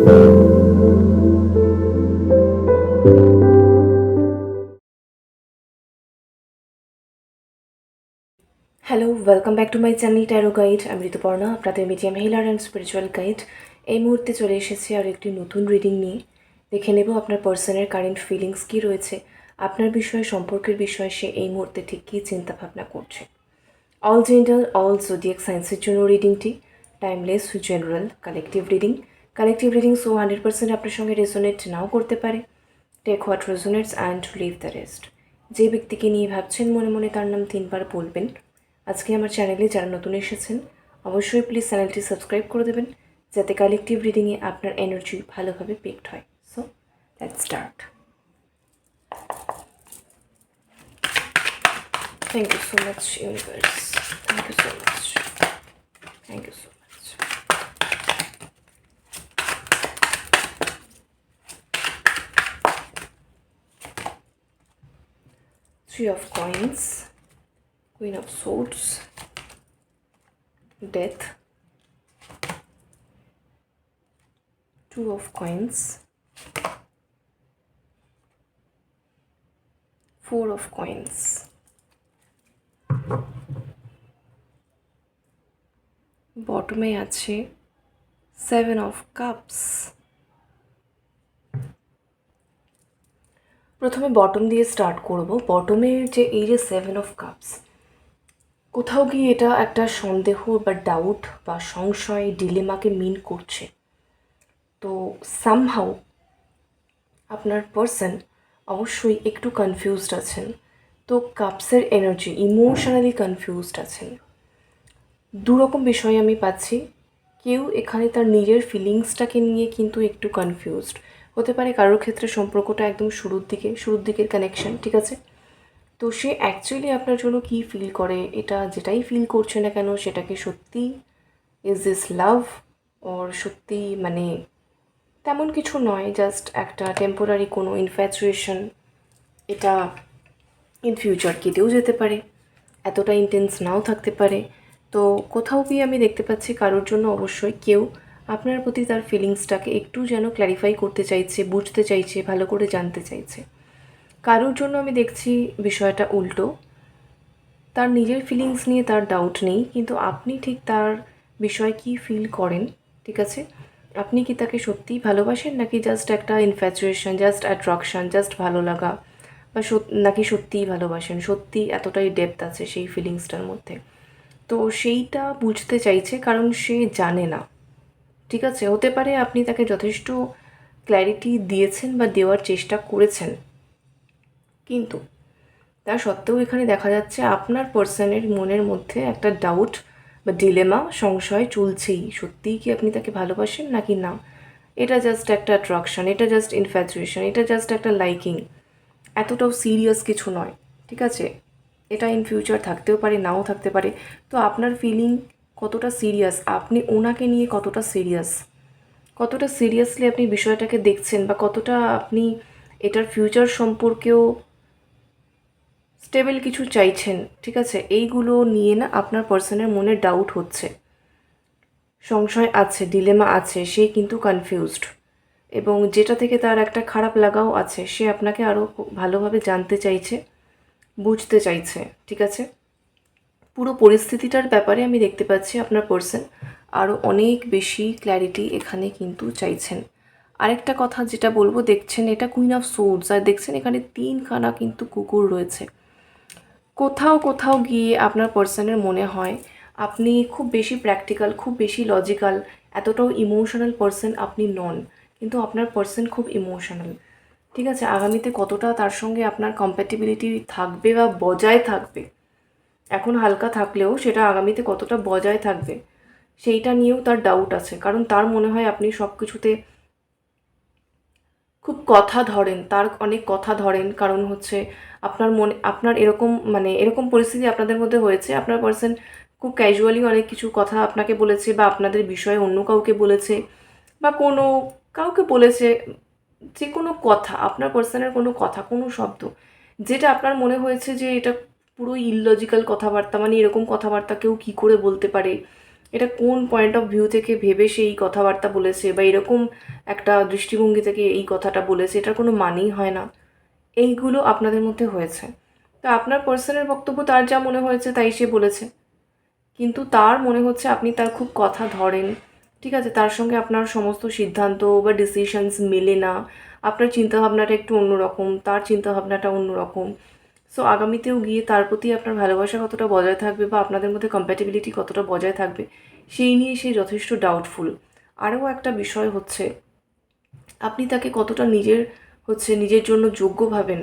Hello, welcome back to my channel tarot guide. আমি ঋতুপর্ণা, আপনাদের medium healer and spiritual guide. এই মুহূর্তে চলে এসেছি আর একটি নতুন রিডিং নিয়ে। দেখে নেব আপনার পার্সনের কারেন্ট ফিলিংস কী রয়েছে, আপনার বিষয়ে, সম্পর্কের বিষয়ে সে এই মুহূর্তে ঠিক কী চিন্তাভাবনা করছে। অল জেন্ডার, অল জোডিয়াক সায়েন্সের জন্য রিডিংটি timeless, general, collective reading. Collective reading 100% আপনার সঙ্গে রেজোনেট নাও করতে পারে। Take what resonates and leave the rest. যে ব্যক্তিকে নিয়ে ভাবছেন মনে মনে তার নাম 3 বার বলবেন। আজকে আমার চ্যানেলে যারা নতুন এসেছেন অবশ্যই প্লিজ চ্যানেলটি সাবস্ক্রাইব করে দেবেন, যাতে কালেকটিভ রিডিংয়ে আপনার এনার্জি ভালোভাবে পিকড হয়। So let's start. Thank you so much universe, thank you so much, thank you so much. Three of Coins, Queen of Swords, Death, Two of Coins, Four of Coins, বটমে আছে 7 of Cups। প্রথমে bottom দিয়ে start করব। বটমের যে এই যে 7 of Cups, কোথাও গিয়ে এটা একটা সন্দেহ বা ডাউট বা সংশয়, ডিলেমাকে মিন করছে। তো সামহাউ আপনার পার্সন অবশ্যই একটু কনফিউজড আছেন। তো কাপসের এনার্জি, ইমোশনালি কনফিউজড আছেন। দুরকম বিষয় আমি পাচ্ছি। কেউ এখানে তার নিজের ফিলিংসটাকে নিয়ে কিন্তু একটু কনফিউজড হতে পারে। কারোর ক্ষেত্রে সম্পর্কটা একদম শুরুর দিকের কানেকশন, ঠিক আছে। তো সে অ্যাকচুয়ালি আপনার জন্য কী ফিল করে, এটা যেটাই ফিল করছে না কেন সেটাকে সত্যি ইজ দিস লাভ ওর সত্যি মানে তেমন কিছু নয়, জাস্ট একটা টেম্পোরারি কোনো ইনফ্যাচুয়েশন। এটা ইন ফিউচার কেটেও যেতে পারে, এতটা ইন্টেন্স নাও থাকতে পারে। তো কোথাও গিয়ে আমি দেখতে পাচ্ছি কারোর জন্য অবশ্যই কেউ আপনার প্রতি তার ফিলিংসটাকে একটু যেন ক্ল্যারিফাই করতে চাইছে, বুঝতে চাইছে, ভালো করে জানতে চাইছে। কারোর জন্য আমি দেখছি বিষয়টা উল্টো, তার নিজের ফিলিংস নিয়ে তার ডাউট নেই, কিন্তু আপনি ঠিক তার বিষয়ে কী ফিল করেন, ঠিক আছে। আপনি কি তাকে সত্যিই ভালোবাসেন, নাকি জাস্ট একটা ইনফ্যাচুয়েশন, জাস্ট অ্যাট্রাকশন, জাস্ট ভালো লাগা, বা নাকি সত্যিই ভালোবাসেন, সত্যি এতটাই ডেপথ আছে সেই ফিলিংসটার মধ্যে। তো সেইটা বুঝতে চাইছে, কারণ সে জানে না, ঠিক আছে। হতে পারে আপনি তাকে যথেষ্ট ক্ল্যারিটি দিয়েছেন বা দেওয়ার চেষ্টা করেছেন, কিন্তু তা সত্ত্বেও এখানে দেখা যাচ্ছে আপনার পার্সনের মনের মধ্যে একটা ডাউট বা ডিলেমা, সংশয় চলছেই। সত্যিই কি আপনি তাকে ভালোবাসেন নাকি না, এটা জাস্ট একটা অ্যাট্রাকশন, এটা জাস্ট ইনফ্যাচুয়েশন, এটা জাস্ট একটা লাইকিং, এতটাও সিরিয়াস কিছু নয়, ঠিক আছে। এটা ইন ফিউচার থাকতেও পারে, নাও থাকতে পারে। তো আপনার ফিলিং কতটা সিরিয়াস, আপনি ওনাকে নিয়ে কতটা সিরিয়াস, কতটা সিরিয়াসলি আপনি বিষয়টাকে দেখছেন, বা কতটা আপনি এটার ফিউচার সম্পর্কেও স্টেবল কিছু চাইছেন, ঠিক আছে। এইগুলো নিয়ে না আপনার পার্সনের মনে ডাউট হচ্ছে, সংশয় আছে, ডিলেমা আছে, সে কিন্তু কনফিউজড। এবং যেটা থেকে তার একটা খারাপ লাগাও আছে, সে আপনাকে আরও ভালোভাবে জানতে চাইছে, বুঝতে চাইছে, ঠিক আছে। পুরো পরিস্থিতিটার ব্যাপারে আমি দেখতে পাচ্ছি আপনার পার্সন আরও অনেক বেশি ক্ল্যারিটি এখানে কিন্তু চাইছেন। আরেকটা কথা যেটা বলবো, দেখছেন এটা কুইন অফ সোর্ডস, আর দেখছেন এখানে 3খানা কিন্তু কুকুর রয়েছে। কোথাও কোথাও গিয়ে আপনার পার্সনের মনে হয় আপনি খুব বেশি প্র্যাকটিক্যাল, খুব বেশি লজিক্যাল, এতটাও ইমোশনাল পার্সন আপনি নন, কিন্তু আপনার পার্সন খুব ইমোশনাল, ঠিক আছে। আগামীতে কতটা তার সঙ্গে আপনার কম্প্যাটিবিলিটি থাকবে বা বজায় থাকবে, এখন হালকা থাকলেও সেটা আগামীতে কতটা বজায় থাকবে সেইটা নিয়েও তার ডাউট আছে। কারণ তার মনে হয় আপনি সব কিছুতে খুব কথা ধরেন, তার অনেক কথা ধরেন। কারণ হচ্ছে আপনার মনে, আপনার এরকম মানে এরকম পরিস্থিতি আপনাদের মধ্যে হয়েছে, আপনার পার্সন খুব ক্যাজুয়ালি অনেক কিছু কথা আপনাকে বলেছে, বা আপনাদের বিষয়ে অন্য কাউকে বলেছে, বা কোনো কাউকে বলেছে, যে কোনো কথা, আপনার পার্সনের কোনো কথা, কোনো শব্দ, যেটা আপনার মনে হয়েছে যে এটা পুরো ইললজিক্যাল কথাবার্তা, মানে এরকম কথাবার্তা কেউ কী করে বলতে পারে, এটা কোন পয়েন্ট অফ ভিউ থেকে ভেবে সে এই কথাবার্তা বলেছে বা এরকম একটা দৃষ্টিভঙ্গি থেকে এই কথাটা বলেছে, এটার কোনো মানেই হয় না। এইগুলো আপনাদের মধ্যে হয়েছে। তো আপনার পার্সনের বক্তব্য, তার যা মনে হয়েছে তাই সে বলেছে, কিন্তু তার মনে হচ্ছে আপনি তার খুব কথা ধরেন, ঠিক আছে, তার সঙ্গে আপনার সমস্ত সিদ্ধান্ত বা ডিসিশনস মেলে না, আপনার চিন্তাভাবনাটা একটু অন্যরকম, তার চিন্তাভাবনাটা অন্যরকম। সো আগামীতেও গিয়ে তার প্রতি আপনার ভালোবাসা কতটা বজায় থাকবে বা আপনাদের মধ্যে কম্প্যাটিবিলিটি কতটা বজায় থাকবে, সেই নিয়ে সে যথেষ্ট ডাউটফুল। আরও একটা বিষয় হচ্ছে, আপনি তাকে কতটা নিজের জন্য যোগ্য ভাবেন,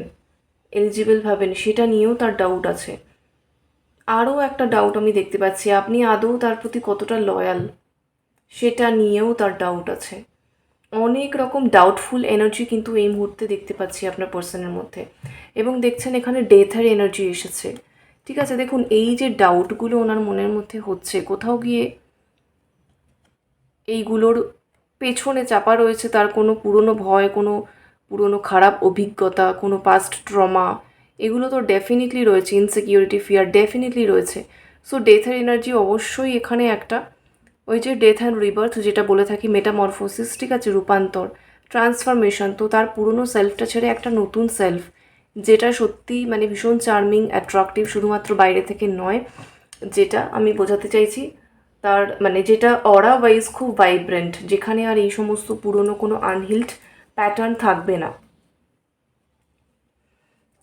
এলিজিবল ভাবেন, সেটা নিয়েও তার ডাউট আছে। আরও একটা ডাউট আমি দেখতে পাচ্ছি, আপনি আদৌ তার প্রতি কতটা লয়াল, সেটা নিয়েও তার ডাউট আছে। অনেক রকম ডাউটফুল এনার্জি কিন্তু এই মুহূর্তে দেখতে পাচ্ছি আপনার পার্সনের মধ্যে। এবং দেখছেন এখানে ডেথের এনার্জি এসেছে। ঠিক আছে, দেখুন এই যে ডাউটগুলো ওনার মনের মধ্যে হচ্ছে, কোথাও গিয়ে এইগুলোর পেছনে চাপা রয়েছে তার কোনো পুরনো ভয়, কোনো পুরনো খারাপ অভিজ্ঞতা, কোনো পাস্ট ট্রমা, এগুলো তো ডেফিনেটলি রয়েছে। ইনসিকিউরিটি, ফিয়ার ডেফিনেটলি রয়েছে। সো ডেথের এনার্জি অবশ্যই এখানে একটা, ওই যে ডেথ অ্যান্ড রিবার্থ যেটা বলে থাকি, মেটামরফোসিস, ঠিক আছে, রূপান্তর, ট্রান্সফরমেশন। তো তার পুরনো সেলফটা ছেড়ে একটা নতুন সেলফ, যেটা সত্যি মানে ভীষণ চার্মিং, অ্যাট্রাকটিভ, শুধুমাত্র বাইরে থেকে নয়, যেটা আমি বোঝাতে চাইছি, তার মানে যেটা অরা ওয়াইজ খুব ভাইব্রেন্ট, যেখানে আর এই সমস্ত পুরনো কোনো আনহিল্ড প্যাটার্ন থাকবে না।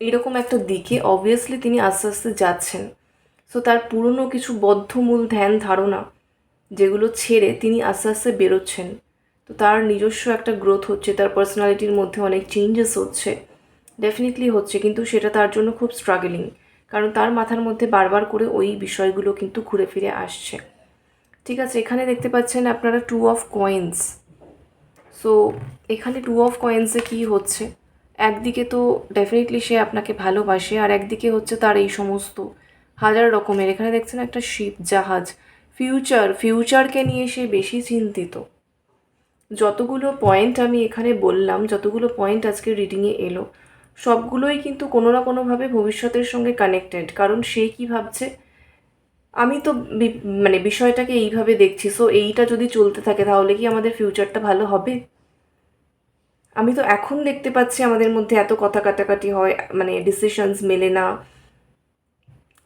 এরকম একটা দিকে অবভিয়াসলি তিনি আস্তে আস্তে যাচ্ছেন। সো তার পুরনো কিছু বদ্ধমূল ধ্যান ধারণা, যেগুলো ছেড়ে তিনি আস্তে আস্তে বেরোচ্ছেন। তো তার নিজস্ব একটা গ্রোথ হচ্ছে, তার পার্সোনালিটির মধ্যে অনেক চেঞ্জেস হচ্ছে, ডেফিনেটলি হচ্ছে, কিন্তু সেটা তার জন্য খুব স্ট্রাগলিং, কারণ তার মাথার মধ্যে বারবার করে ওই বিষয়গুলো কিন্তু ঘুরে ফিরে আসছে। ঠিক আছে, এখানে দেখতে পাচ্ছেন আপনারা 2 অফ কয়েন্স। সো এখানে 2 অফ কয়েন্সে কী হচ্ছে, একদিকে তো ডেফিনেটলি সে আপনাকে ভালোবাসে, আর একদিকে হচ্ছে তার এই সমস্ত হাজার রকমের, এখানে দেখছেন একটা শিপ, জাহাজ, ফিউচারকে নিয়ে সে বেশি চিন্তিত। যতগুলো পয়েন্ট আমি এখানে বললাম, যতগুলো পয়েন্ট আজকে রিডিংয়ে এলো, সবগুলোই কিন্তু কোনো না কোনোভাবে ভবিষ্যতের সঙ্গে কানেক্টেড। কারণ সে কী ভাবছে, আমি তো মানে বিষয়টাকে এইভাবে দেখছি, সো এইটা যদি চলতে থাকে তাহলে কি আমাদের ফিউচারটা ভালো হবে? আমি তো এখন দেখতে পাচ্ছি আমাদের মধ্যে এত কথা কাটাকাটি হয়, মানে ডিসিশনস মেলে না,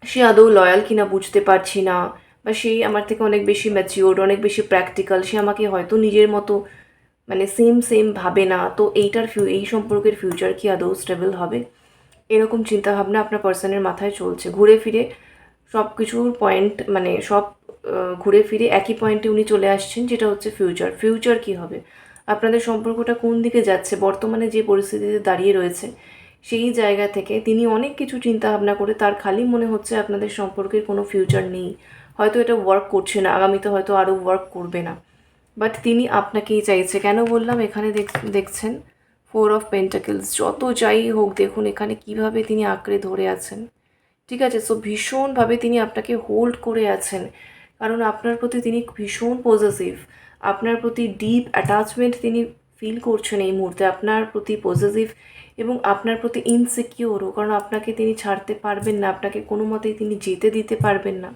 সে আদৌ লয়াল কিনা বুঝতে পারছি না, বা সেই আমার থেকে অনেক বেশি ম্যাচিওর, অনেক বেশি প্র্যাকটিক্যাল, সে আমাকে হয়তো নিজের মতো মানে সেম ভাবে না। তো এই সম্পর্কের ফিউচার কি আদৌ স্টেবল হবে? এরকম চিন্তাভাবনা আপনার পার্সনের মাথায় চলছে। ঘুরে ফিরে সব কিছুর পয়েন্ট, মানে সব ঘুরে ফিরে একই পয়েন্টে উনি চলে আসছেন, যেটা হচ্ছে ফিউচার কী হবে, আপনাদের সম্পর্কটা কোন দিকে যাচ্ছে, বর্তমানে যে পরিস্থিতিতে দাঁড়িয়ে রয়েছে সেই জায়গা থেকে তিনি অনেক কিছু চিন্তাভাবনা করে তার খালি মনে হচ্ছে আপনাদের সম্পর্কের কোনো ফিউচার নেই, হয়তো এটা ওয়ার্ক করছে না, আগামীতে হয়তো আরও ওয়ার্ক করবে না, বাট তিনি আপনাকেই চাইছে। কেন বললাম, এখানে দেখছেন 4 অফ পেন্টাকেলস। যত যাই হোক, দেখুন এখানে কিভাবে তিনি আঁকড়ে ধরে আছেন, ঠিক আছে। সো ভীষণভাবে তিনি আপনাকে হোল্ড করে আছেন, কারণ আপনার প্রতি তিনি ভীষণ পজেসিভ, আপনার প্রতি ডিপ অ্যাটাচমেন্ট তিনি ফিল করছেন এই মুহূর্তে, আপনার প্রতি পজেসিভ এবং আপনার প্রতি ইনসিকিওরও, কারণ আপনাকে তিনি ছাড়তে পারবেন না, আপনাকে কোনো মতেই তিনি যেতে দিতে পারবেন না,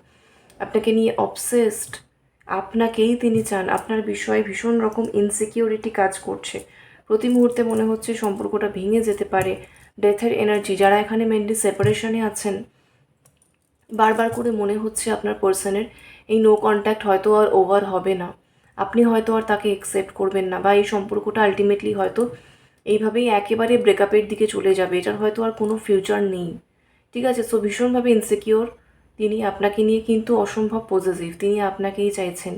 আপনাকে নিয়ে অবসেসড, আপনাকেই তিনি চান, আপনার বিষয়ে ভীষণ রকম ইনসিকিউরিটি কাজ করছে, প্রতি মুহূর্তে মনে হচ্ছে সম্পর্কটা ভেঙে যেতে পারে। ডেথের এনার্জি, যারা এখানে মেনলি সেপারেশনে আছেন, বারবার করে মনে হচ্ছে আপনার পার্সনের এই নো কন্ট্যাক্ট হয়তো আর ওভার হবে না, আপনি হয়তো আর তাকে অ্যাকসেপ্ট করবেন না, বা এই সম্পর্কটা আলটিমেটলি হয়তো এইভাবেই একেবারে ব্রেকআপের দিকে চলে যাবে, এটার হয়তো আর কোনো ফিউচার নেই, ঠিক আছে। সো ভীষণভাবে ইনসিকিওর তিনি আপনাকে নিয়ে, কিন্তু অসম্ভব পজেসিভ, তিনি আপনাকেই চাইছেন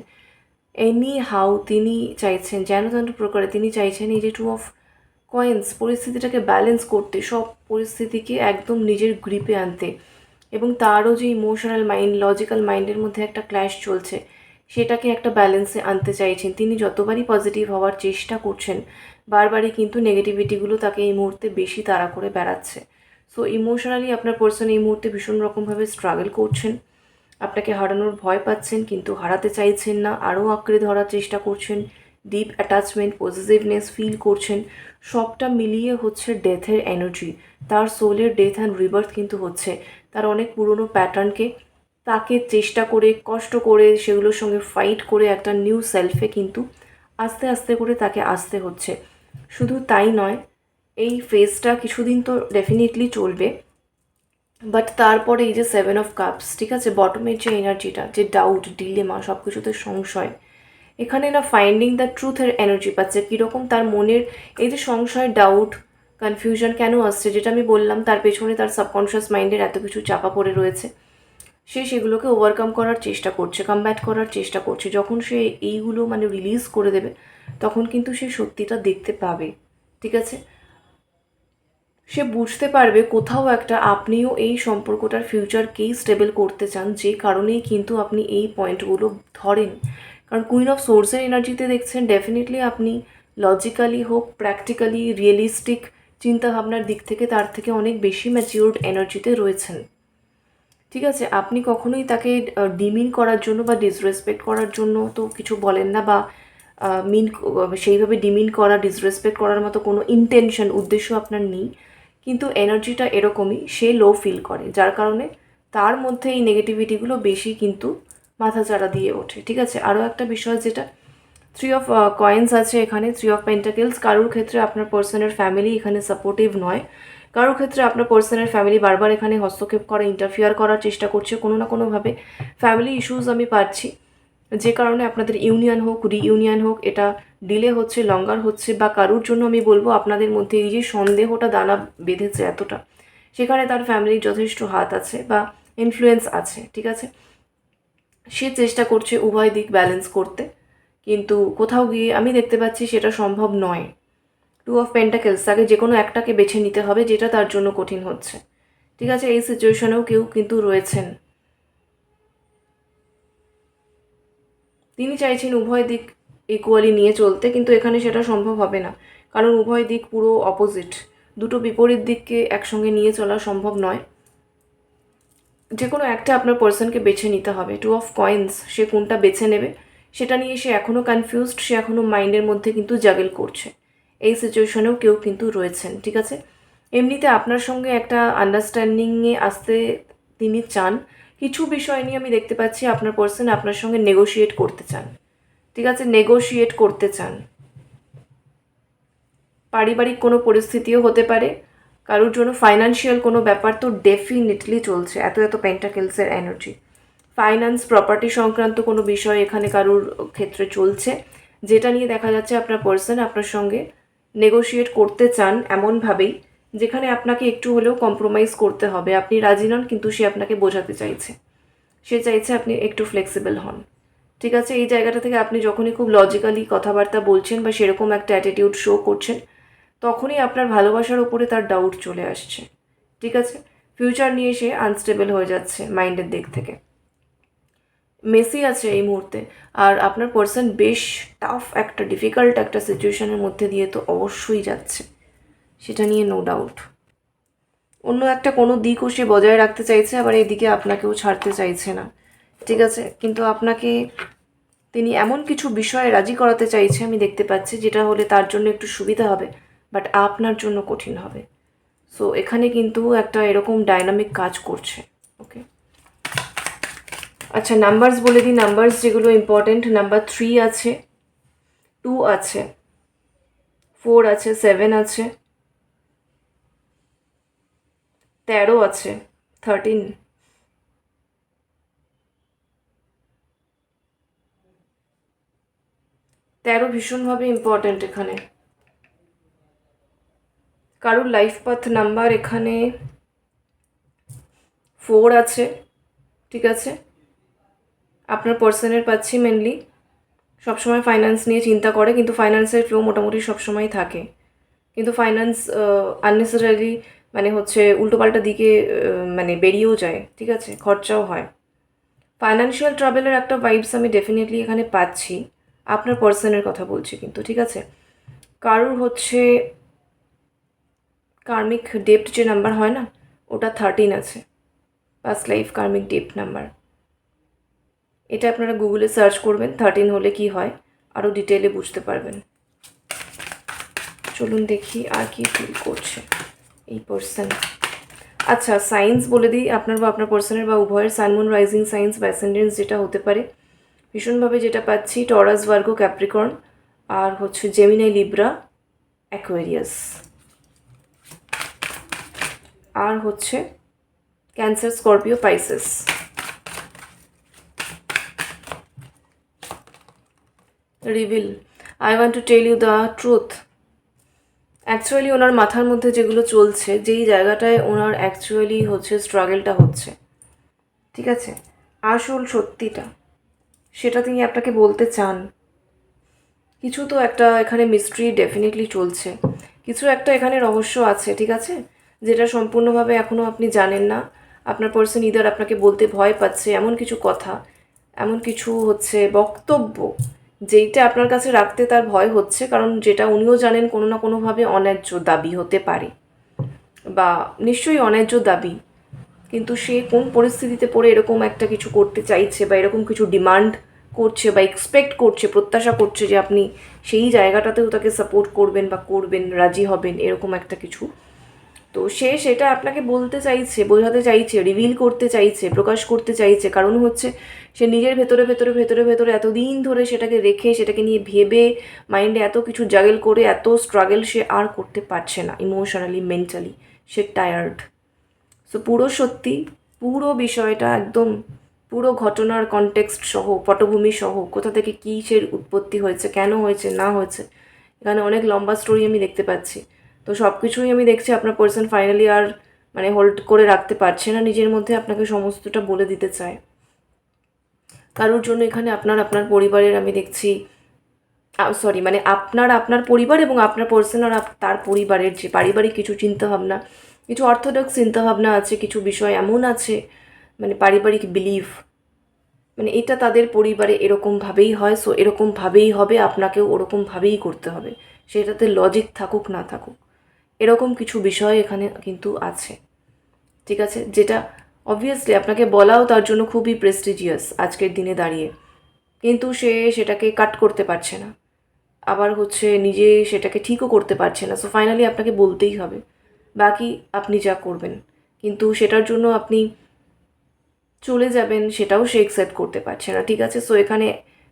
এনি হাউ, তিনি চাইছেন যেন তেন প্রকারে, তিনি চাইছেন এই যে 2 অফ কয়েন্স, পরিস্থিতিটাকে ব্যালেন্স করতে, সব পরিস্থিতিকে একদম নিজের গ্রিপে আনতে, এবং তারও যে ইমোশনাল মাইন্ড, লজিক্যাল মাইন্ডের মধ্যে একটা ক্ল্যাশ চলছে, সেটাকে একটা ব্যালেন্সে আনতে চাইছেন। তিনি যতবারই পজিটিভ হওয়ার চেষ্টা করছেন, বারবারই কিন্তু নেগেটিভিটিগুলো তাকে এই মুহূর্তে বেশি তাড়া করে বেড়াচ্ছে। সো ইমোশনালি আপনার পার্সন এই মুহূর্তে ভীষণ রকমভাবে স্ট্রাগল করছেন, আপনাকে হারানোর ভয় পাচ্ছেন কিন্তু হারাতে চাইছেন না, আরও আঁকড়ে ধরার চেষ্টা করছেন, ডিপ অ্যাটাচমেন্ট, পজিটিভনেস ফিল করছেন, সবটা মিলিয়ে হচ্ছে ডেথের এনার্জি, তার সোলের ডেথ অ্যান্ড রিবার্থ কিন্তু হচ্ছে, তার অনেক পুরনো প্যাটার্নকে তাকে চেষ্টা করে কষ্ট করে সেগুলোর সঙ্গে ফাইট করে একটা নিউ সেলফে কিন্তু আস্তে আস্তে করে তাকে আসতে হচ্ছে। শুধু তাই নয়, এই ফেজটা কিছুদিন তো ডেফিনেটলি চলবে, বাট তারপরে এই যে 7 অফ কাপস, ঠিক আছে, বটমের যে এনার্জিটা, যে ডাউট, ডিলেমা, সব কিছুতে সংশয়, এখানে না ফাইন্ডিং দ্য ট্রুথের এনার্জি পাচ্ছে। কীরকম তার মনের এই যে সংশয়, ডাউট, কনফিউশন কেন আসছে, যেটা আমি বললাম, তার পেছনে তার সাবকনশিয়াস মাইন্ডের এত কিছু চাপা পড়ে রয়েছে। সে সেগুলোকে ওভারকাম করার চেষ্টা করছে, কমব্যাট করার চেষ্টা করছে। যখন সে এইগুলো মানে রিলিজ করে দেবে, তখন কিন্তু সে সত্যিটা দেখতে পাবে, ঠিক আছে। সে বুঝতে পারবে কোথাও একটা আপনিও এই সম্পর্কটার ফিউচারকেই স্টেবল করতে চান, যে কারণেই কিন্তু আপনি এই পয়েন্টগুলো ধরেন। কারণ কুইন অফ সোর্সের এনার্জিতে দেখছেন ডেফিনেটলি আপনি লজিক্যালি হোক, প্র্যাকটিক্যালি, রিয়েলিস্টিক চিন্তাভাবনার দিক থেকে তার থেকে অনেক বেশি ম্যাচিউরড এনার্জিতে রয়েছেন, ঠিক আছে। আপনি কখনোই তাকে ডিমিন করার জন্য বা ডিসরেসপেক্ট করার জন্য তো কিছু বলেন না, বা মিন সেইভাবে ডিমিন করা, ডিসরেসপেক্ট করার মতো কোনো ইন্টেনশন, উদ্দেশ্য আপনার নেই। কিন্তু এনার্জিটা এরকমই, সে লো ফিল করে, যার কারণে তার মধ্যে এই নেগেটিভিটিগুলো বেশি কিন্তু মাথাচাড়া দিয়ে ওঠে, ঠিক আছে। আরও একটা বিষয়, যেটা 3 অফ কয়েন্স আছে এখানে, 3 অফ পেন্টাকেলস। কারোর ক্ষেত্রে আপনার পার্সনের ফ্যামিলি এখানে সাপোর্টিভ নয়, কারোর ক্ষেত্রে আপনার পার্সনের ফ্যামিলি বারবার এখানে হস্তক্ষেপ করা, ইন্টারফিয়ার করার চেষ্টা করছে কোনো না কোনোভাবে। ফ্যামিলি ইস্যুস আমি পাচ্ছি, যে কারণে আপনাদের ইউনিয়ন হোক, রিইউনিয়ন হোক, এটা ডিলে হচ্ছে, লঙ্গার হচ্ছে। বা কারোর জন্য আমি বলবো আপনাদের মধ্যে এই যে সন্দেহটা দানা বেঁধেছে এতটা, সেখানে তার ফ্যামিলির যথেষ্ট হাত আছে বা ইনফ্লুয়েন্স আছে, ঠিক আছে। সে চেষ্টা করছে উভয় দিক ব্যালেন্স করতে, কিন্তু কোথাও গিয়ে আমি দেখতে পাচ্ছি সেটা সম্ভব নয়। 2 অফ পেন্টাকেলস, তাকে যে কোনো একটাকে বেছে নিতে হবে, যেটা তার জন্য কঠিন হচ্ছে, ঠিক আছে। এই সিচুয়েশনেও কেউ কিন্তু রয়েছেন, তিনি চাইছেন উভয় দিক ইকুয়ালি নিয়ে চলতে, কিন্তু এখানে সেটা সম্ভব হবে না, কারণ উভয় দিক পুরো অপোজিট। দুটো বিপরীত দিককে একসঙ্গে নিয়ে চলা সম্ভব নয়। যে কোনো একটা আপনার পার্সনকে বেছে নিতে হবে। 2 অফ কয়েন্স, সে কোনটা বেছে নেবে সেটা নিয়ে সে এখনও কনফিউজড, সে এখনও মাইন্ডের মধ্যে কিন্তু জাগেল করছে। এই সিচুয়েশনেও কেউ কিন্তু রয়েছেন, ঠিক আছে। এমনিতে আপনার সঙ্গে একটা আন্ডারস্ট্যান্ডিংয়ে আসতে তিনি চান। কিছু বিষয় নিয়ে আমি দেখতে পাচ্ছি আপনার পার্সন আপনার সঙ্গে নেগোশিয়েট করতে চান, ঠিক আছে, নেগোশিয়েট করতে চান। পারিবারিক কোনো পরিস্থিতিও হতে পারে, কারোর জন্য ফাইন্যান্সিয়াল কোনো ব্যাপার তো ডেফিনেটলি চলছে। এত এত পেন্টাকেলসের এনার্জি, ফাইন্যান্স, প্রপার্টি সংক্রান্ত কোনো বিষয় এখানে কারোর ক্ষেত্রে চলছে, যেটা নিয়ে দেখা যাচ্ছে আপনার পার্সন আপনার সঙ্গে নেগোশিয়েট করতে চান এমনভাবেই, যেখানে আপনাকে একটু হলেও কম্প্রোমাইজ করতে হবে। আপনি রাজি নন, কিন্তু সে আপনাকে বোঝাতে চাইছে, সে চাইছে আপনি একটু ফ্লেক্সিবল হন, ঠিক আছে। এই জায়গাটা থেকে আপনি যখনই খুব লজিক্যালি কথাবার্তা বলছেন বা সেরকম একটা অ্যাটিটিউড শো করছেন, তখনই আপনার ভালোবাসার ওপরে তার ডাউট চলে আসছে, ঠিক আছে। ফিউচার নিয়ে সে আনস্টেবল হয়ে যাচ্ছে মাইন্ডের দিক থেকে, মেসি আছে এই মুহূর্তে। আর আপনার পার্সন বেশ টাফ একটা, ডিফিকাল্ট একটা সিচুয়েশনের মধ্যে দিয়ে তো অবশ্যই যাচ্ছে, সেটা নিয়ে নো ডাউট। অন্য একটা কোনো দিকও সে বজায় রাখতে চাইছে, আবার এদিকে আপনাকেও ছাড়তে চাইছে না, ঠিক আছে। কিন্তু আপনাকে তিনি এমন কিছু বিষয়ে রাজি করাতে চাইছে আমি দেখতে পাচ্ছি, যেটা হলে তার জন্য একটু সুবিধা হবে, বাট আপনার জন্য কঠিন হবে। সো এখানে কিন্তু একটা এরকম ডাইনামিক কাজ করছে, ওকে। আচ্ছা, নাম্বারস বলে দিই, নাম্বারস যেগুলো ইম্পর্টেন্ট, নাম্বার 3 আছে, 2 আছে, 4 আছে, 7 আছে, 13 আছে, 13, 13 ভীষণভাবে ইম্পর্টেন্ট এখানে। কারোর লাইফ পাথ নাম্বার এখানে 4 আছে, ঠিক আছে। আপনার পার্সনের পাচ্ছি মেনলি সবসময় ফাইন্যান্স নিয়ে চিন্তা করে, কিন্তু ফাইন্যান্সের ফ্লো মোটামুটি সবসময় থাকে, কিন্তু ফাইন্যান্স আননেসেসারি মানে হচ্ছে উল্টোপাল্টা দিকে মানে বেরিয়েও যায়, ঠিক আছে, খরচাও হয়। ফাইন্যান্সিয়াল ট্রাভেলের একটা ভাইবস আমি ডেফিনেটলি এখানে পাচ্ছি, আপনার পার্সনের কথা বলছি কিন্তু, ঠিক আছে। কারোর হচ্ছে কার্মিক ডেপ্ট যে নাম্বার হয় না, ওটা 13 আছে, পাস্ট লাইফ কার্মিক ডেপ্ট নাম্বার। এটা আপনারা গুগলে সার্চ করবেন, 13 হলে কি হয় আরও ডিটেলে বুঝতে পারবেন। চলুন দেখি আর কি ফিল করছে এই পার্সন। আচ্ছা, সায়েন্স বলে দিই, আপনার বা আপনার পার্সনের বা উভয়ের সান মুন রাইজিং সায়েন্স বা অ্যাসেন্ডেন্স যেটা হতে পারে, ভীষণভাবে যেটা পাচ্ছি টরাস, ভার্গো, ক্যাপ্রিকর্ন, আর হচ্ছে জেমিনাই, লিব্রা, অ্যাকোয়ারিয়াস, আর হচ্ছে Cancer, Scorpio, Pisces. Reveal, I want to tell you the truth. Actually ওনার মাথার মধ্যে যেগুলো চলছে, যেই জায়গাটায় ওনার অ্যাকচুয়ালি হচ্ছে স্ট্রাগলটা হচ্ছে, ঠিক আছে, আসল সত্যিটা সেটা তিনি আপনাকে বলতে চান। কিছু তো একটা এখানে মিস্ট্রি ডেফিনেটলি চলছে, কিছু একটা এখানে রহস্য আছে, ঠিক আছে, যেটা সম্পূর্ণভাবে এখনও আপনি জানেন না। আপনার পার্সন ইদার আপনাকে বলতে ভয় পাচ্ছে এমন কিছু কথা, এমন কিছু হচ্ছে বক্তব্য, যেইটা আপনার কাছে রাখতে তার ভয় হচ্ছে, কারণ যেটা উনিও জানেন কোনো না কোনোভাবে অন্যায্য দাবি হতে পারে, বা নিশ্চয়ই অন্যায্য দাবি, কিন্তু সে কোন পরিস্থিতিতে পড়ে এরকম একটা কিছু করতে চাইছে বা এরকম কিছু ডিমান্ড করছে বা এক্সপেক্ট করছে, প্রত্যাশা করছে যে আপনি সেই জায়গাটাতেও তাকে সাপোর্ট করবেন বা করবেন, রাজি হবেন, এরকম একটা কিছু। তো সে সেটা আপনাকে বলতে চাইছে, বোঝাতে চাইছে, রিভিল করতে চাইছে, প্রকাশ করতে চাইছে, কারণ হচ্ছে সে নিজের ভেতরে ভেতরে ভেতরে ভেতরে এতদিন ধরে সেটাকে রেখে, সেটাকে নিয়ে ভেবে, মাইন্ডে এত কিছু জাগেল করে, এত স্ট্রাগল সে আর করতে পারছে না, ইমোশনালি, মেন্টালি সে টায়ার্ড। সো পুরো সত্যি, পুরো বিষয়টা একদম, পুরো ঘটনার কনটেক্সট সহ, পটভূমি সহ, কোথা থেকে কিসের উৎপত্তি হয়েছে, কেন হয়েছে না হয়েছে, এখানে অনেক লম্বা স্টোরি আমি দেখতে পাচ্ছি। তো সব কিছুই আমি দেখছি আপনার পার্সন ফাইনালি আর মানে হোল্ড করে রাখতে পারছে না নিজের মধ্যে, আপনাকে সমস্তটা বলে দিতে চায়। কারোর জন্য এখানে আপনার আপনার পরিবারের আমি দেখছি, সরি মানে আপনার পরিবার এবং আপনার পার্সন আর তার পরিবারের যে পারিবারিক কিছু চিন্তাভাবনা, কিছু অর্থোডক্স চিন্তাভাবনা আছে, কিছু বিষয় এমন আছে, মানে পারিবারিক বিলিফ, মানে এটা তাদের পরিবারে এরকমভাবেই হয়, সো এরকমভাবেই হবে, আপনাকেও ওরকমভাবেই করতে হবে, সেটাতে লজিক থাকুক না থাকুক, এরকম কিছু বিষয় এখানে কিন্তু আছে, ঠিক আছে, যেটা অবভিয়াসলি আপনাকে বলাও তার জন্য খুবই প্রেস্টিজিয়াস আজকের দিনে দাঁড়িয়ে, কিন্তু সে সেটাকে কাট করতে পারছে না, আবার হচ্ছে নিজে সেটাকে ঠিকও করতে পারছে না, সো ফাইনালি আপনাকে বলতেই হবে, বাকি আপনি যা করবেন, কিন্তু সেটার জন্য আপনি চলে যাবেন সেটাও সে একসেপ্ট করতে পারছে না, ঠিক আছে। সো এখানে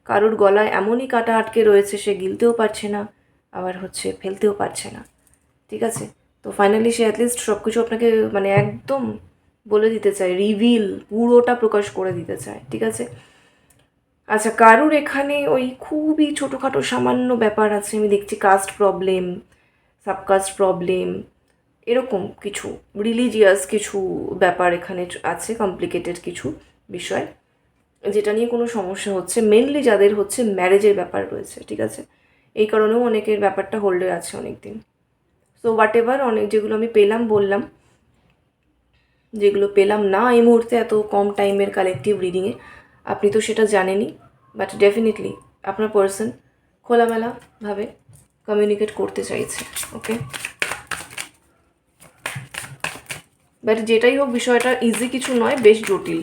কারোর গলায় এমনই কাটা আটকে রয়েছে, সে গিলতেও পারছে না, আবার হচ্ছে ফেলতেও পারছে না, ঠিক আছে। তো ফাইনালি সে অ্যাটলিস্ট সব কিছু আপনাকে মানে একদম বলে দিতে চায়, রিভিল পুরোটা প্রকাশ করে দিতে চায়, ঠিক আছে। আচ্ছা, কারুর এখানে ওই খুবই ছোটোখাটো সামান্য ব্যাপার আছে, আমি দেখছি কাস্ট প্রবলেম, সাবকাস্ট প্রবলেম, এরকম কিছু রিলিজিয়াস কিছু ব্যাপার এখানে আছে, কমপ্লিকেটেড কিছু বিষয়, যেটা নিয়ে কোনো সমস্যা হচ্ছে, মেনলি যাদের হচ্ছে ম্যারেজের ব্যাপার রয়েছে, ঠিক আছে, এই কারণেও অনেকের ব্যাপারটা হোল্ডে আছে অনেক দিন। সো হোয়াট এভার, অনেক যেগুলো আমি পেলাম বললাম, যেগুলো পেলাম না এই মুহূর্তে এত কম টাইমের কালেকটিভ রিডিংয়ে, আপনি তো সেটা জানেনই, বাট ডেফিনেটলি আপনার পার্সন খোলামেলাভাবে কমিউনিকেট করতে চাইছে, ওকে। বাট যেটাই হোক বিষয়টা ইজি কিছু নয়, বেশ জটিল,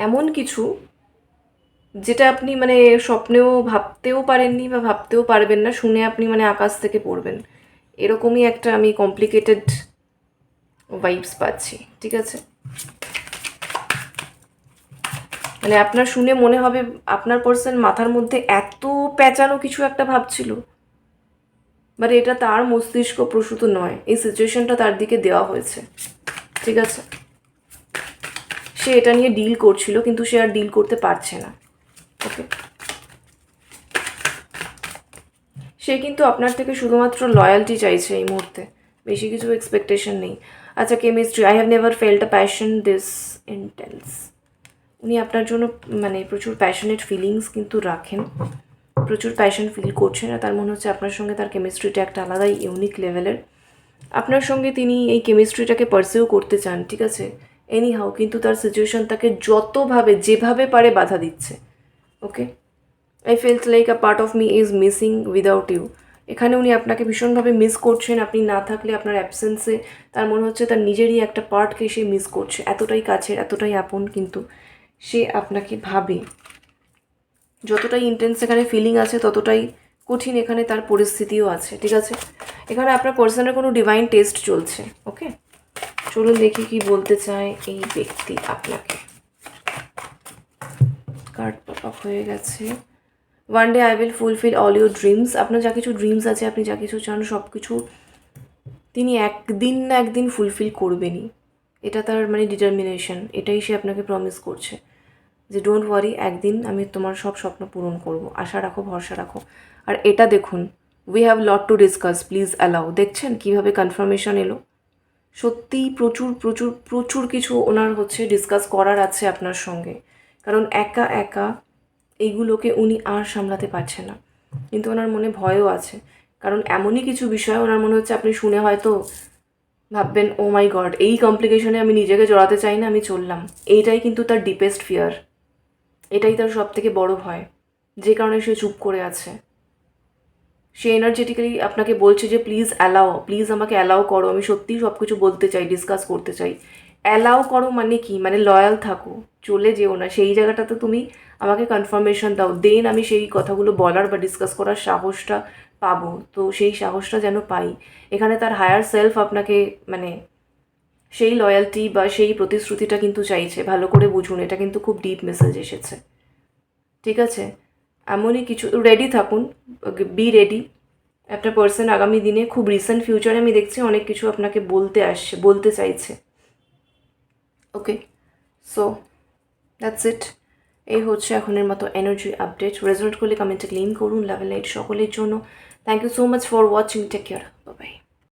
এমন কিছু যেটা আপনি মানে স্বপ্নেও ভাবতেও পারেননি বা ভাবতেও পারবেন না, শুনে আপনি মানে আকাশ থেকে পড়বেন, এরকমই একটা আমি কমপ্লিকেটেড ভাইবস পাচ্ছি, ঠিক আছে। মানে আপনার শুনে মনে হবে আপনার পার্সন মাথার মধ্যে এত প্যাঁচানো কিছু একটা ভাবছিল, বাট এটা তার মস্তিষ্ক প্রসূত নয়, এই সিচুয়েশনটা তার দিকে দেওয়া হয়েছে, ঠিক আছে। সে এটা নিয়ে ডিল করছিল, কিন্তু সে আর ডিল করতে পারছে না, ওকে। সে কিন্তু আপনার থেকে শুধুমাত্র লয়্যালটি চাইছে এই মুহূর্তে, বেশি কিছু এক্সপেকটেশন নেই। আচ্ছা, chemistry, I have never felt a passion this intense. উনি আপনার জন্য মানে প্রচুর প্যাশনেট ফিলিংস কিন্তু রাখেন, প্রচুর প্যাশন ফিল করছেন, আর তার মনে হচ্ছে আপনার সঙ্গে তার কেমিস্ট্রিটা একটা আলাদাই ইউনিক লেভেলের, আপনার সঙ্গে তিনি এই কেমিস্ট্রিটাকে পারসিউ করতে চান, ঠিক আছে, এনি হাউ, কিন্তু তার সিচুয়েশন তাকে যতভাবে যেভাবে পারে বাধা দিচ্ছে, okay. I felt like a part of me is missing without you. এখানে উনি আপনাকে ভীষণভাবে মিস করছেন, আপনি না থাকলে আপনার অ্যাবসেন্সে তার মনে হচ্ছে তার নিজেরই একটা পার্টকে সে মিস করছে, এতটাই কাছের, এতটাই আপন, কিন্তু সে আপনাকে ভাবে, যতটাই ইন্টেন্স এখানে ফিলিং আছে ততটাই কঠিন এখানে তার পরিস্থিতিও আছে, ঠিক আছে? এখানে আপনার পার্সনের কোনো ডিভাইন টেস্ট চলছে। ওকে, চলুন দেখি কি বলতে চায় এই ব্যক্তি আপনাকে। কার্ড পপ আপ হয়ে গেছে। One day I will fulfil all your dreams. আপনার যা কিছু ড্রিমস আছে, আপনি যা কিছু চান, সব কিছু তিনি একদিন না একদিন ফুলফিল করবেনই। এটা তার মানে ডিটারমিনেশন, এটাই সে আপনাকে প্রমিস করছে যে ডোন্ট ওয়ারি, একদিন আমি তোমার সব স্বপ্ন পূরণ করব, আশা রাখো, ভরসা রাখো। আর এটা দেখুন, we have lot to discuss, please allow. দেখছেন কীভাবে কনফার্মেশন এলো? সত্যিই প্রচুর প্রচুর প্রচুর কিছু ওনার হচ্ছে ডিসকাস করার আছে আপনার সঙ্গে, কারণ একা একা এইগুলোকে উনি আর সামলাতে পারছে না। কিন্তু ওনার মনে ভয়ও আছে, কারণ এমনই কিছু বিষয় ওনার মনে হচ্ছে আপনি শুনে হয়তো ভাববেন ও মাই গড, এই কমপ্লিকেশনে আমি নিজেকে জড়াতে চাই না, আমি চললাম। এইটাই কিন্তু তার ডিপেস্ট ফিয়ার, এটাই তার সব থেকে বড় ভয়, যে কারণে সে চুপ করে আছে। সে এনার্জেটিক্যালি আপনাকে বলছে যে প্লিজ অ্যালাও, প্লিজ আমাকে অ্যালাও করো, আমি সত্যিই সব কিছু বলতে চাই, ডিসকাস করতে চাই। অ্যালাও করো মানে কি? মানে লয়াল থাকো, চলে যেও না সেই জায়গাটাতে, তুমি আমাকে কনফার্মেশন দাও, দেন আমি সেই কথাগুলো বলার বা ডিসকাস করার সাহসটা পাবো। তো সেই সাহসটা যেন পাই। এখানে তার হায়ার সেলফ আপনাকে মানে সেই লয়ালটি বা সেই প্রতিশ্রুতিটা কিন্তু চাইছে। ভালো করে বুঝুন, এটা কিন্তু খুব ডিপ মেসেজ এসেছে, ঠিক আছে? এমনই কিছু, রেডি থাকুন, বি রেডি। একটা পার্সন আগামী দিনে, খুব রিসেন্ট ফিউচারে আমি দেখছি অনেক কিছু আপনাকে বলতে আসছে, বলতে চাইছে। ওকে, সো দ্যাটস ইট। এই হচ্ছে এখনের মতো এনার্জি আপডেট। রেজনেট করলে কমেন্টে ক্লেম করুন। লাভ এন্ড লাইট সকলের জন্য। Thank you so much for watching. Take care, bye by.